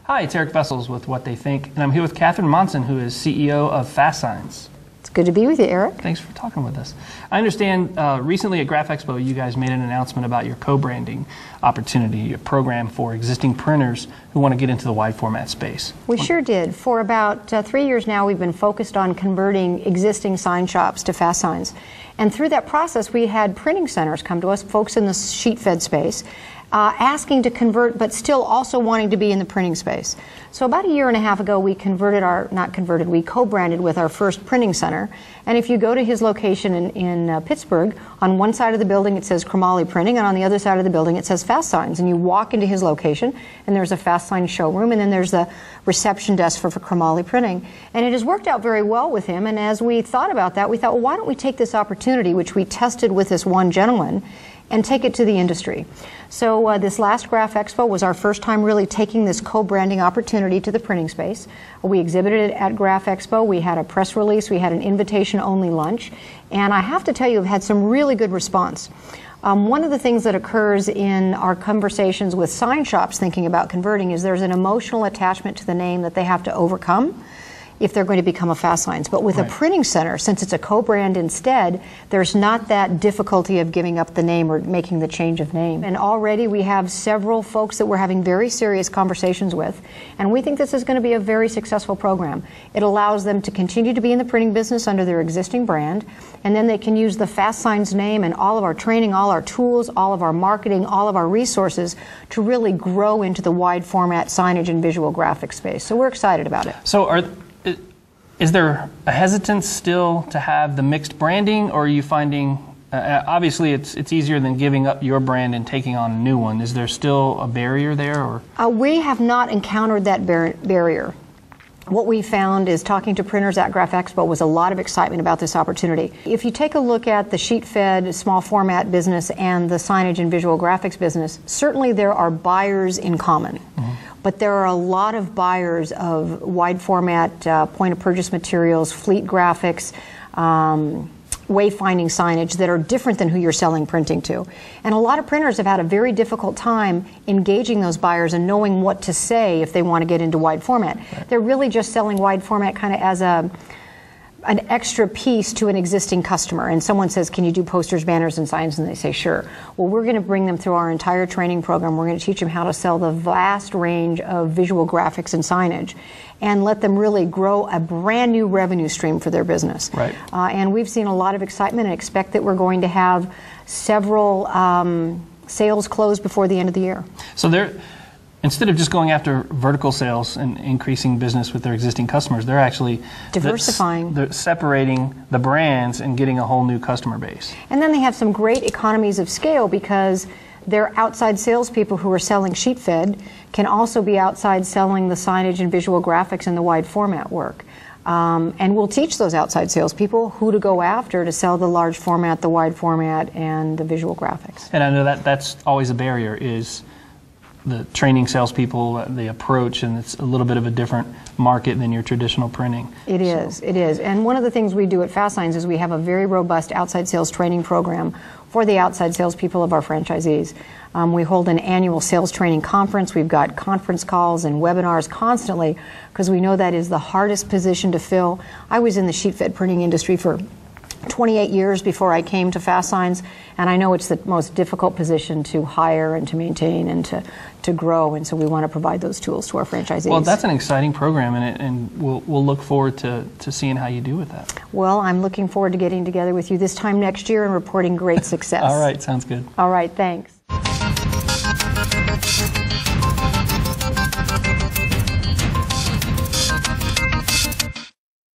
Hi, it's Eric Vessels with What They Think, and I'm here with Catherine Monson, who is CEO of FastSigns. It's good to be with you, Eric. Thanks for talking with us. I understand recently at Graph Expo you guys made an announcement about your co-branding opportunity, a program for existing printers who want to get into the wide format space. We sure did. For about 3 years now, we've been focused on converting existing sign shops to FastSigns. And through that process, we had printing centers come to us, folks in the sheet-fed space, asking to convert, but still also wanting to be in the printing space. So about 1.5 years ago, we we co-branded with our first printing center. And if you go to his location in Pittsburgh, on one side of the building it says Chromoly Printing, and on the other side of the building it says FastSigns. And you walk into his location, and there's a FastSigns showroom, and then there's the reception desk for Chromoly Printing. And it has worked out very well with him, and as we thought about that, we thought, well, why don't we take this opportunity, which we tested with this one gentleman, and take it to the industry. So this last Graph Expo was our first time really taking this co-branding opportunity to the printing space. We exhibited it at Graph Expo. We had a press release. We had an invitation-only lunch. And I have to tell you, we've had some really good response. One of the things that occurs in our conversations with sign shops thinking about converting is there's an emotional attachment to the name that they have to overcome if they're going to become a FastSigns. But with a printing center, since it's a co-brand instead, there's not that difficulty of giving up the name or making the change of name. And already we have several folks that we're having very serious conversations with, and we think this is going to be a very successful program. It allows them to continue to be in the printing business under their existing brand, and then they can use the FastSigns name and all of our training, all our tools, all of our marketing, all of our resources to really grow into the wide format signage and visual graphic space. So we're excited about it. So is there a hesitance still to have the mixed branding, or are you finding, obviously it's easier than giving up your brand and taking on a new one. Is there still a barrier there? Or? We have not encountered that barrier. What we found is talking to printers at Graph Expo was a lot of excitement about this opportunity. If you take a look at the sheet-fed small format business and the signage and visual graphics business, certainly there are buyers in common. But there are a lot of buyers of wide format point-of-purchase materials, fleet graphics, wayfinding signage that are different than who you're selling printing to. And a lot of printers have had a very difficult time engaging those buyers and knowing what to say if they want to get into wide format. They're really just selling wide format kind of as an extra piece to an existing customer, and someone says, can you do posters, banners, and signs? And they say, sure. Well, we're going to bring them through our entire training program. We're going to teach them how to sell the vast range of visual graphics and signage and let them really grow a brand new revenue stream for their business. Right. And we've seen a lot of excitement and expect that we're going to have several sales closed before the end of the year. So instead of just going after vertical sales and increasing business with their existing customers, they're actually diversifying. They're separating the brands and getting a whole new customer base. And then they have some great economies of scale because their outside salespeople who are selling sheet-fed can also be outside selling the signage and visual graphics and the wide format work. And we'll teach those outside salespeople who to go after to sell the large format, the wide format, and the visual graphics. And I know that's always a barrier, is the training salespeople, the approach, and it's a little bit of a different market than your traditional printing. It is. And one of the things we do at FastSigns is we have a very robust outside sales training program for the outside salespeople of our franchisees. We hold an annual sales training conference. We've got conference calls and webinars constantly because we know that is the hardest position to fill. I was in the sheet-fed printing industry for 28 years before I came to FastSigns, and I know it's the most difficult position to hire and to maintain and to grow, and so we want to provide those tools to our franchisees. Well, that's an exciting program, and we'll look forward to seeing how you do with that. Well, I'm looking forward to getting together with you this time next year and reporting great success. All right, sounds good. All right, thanks.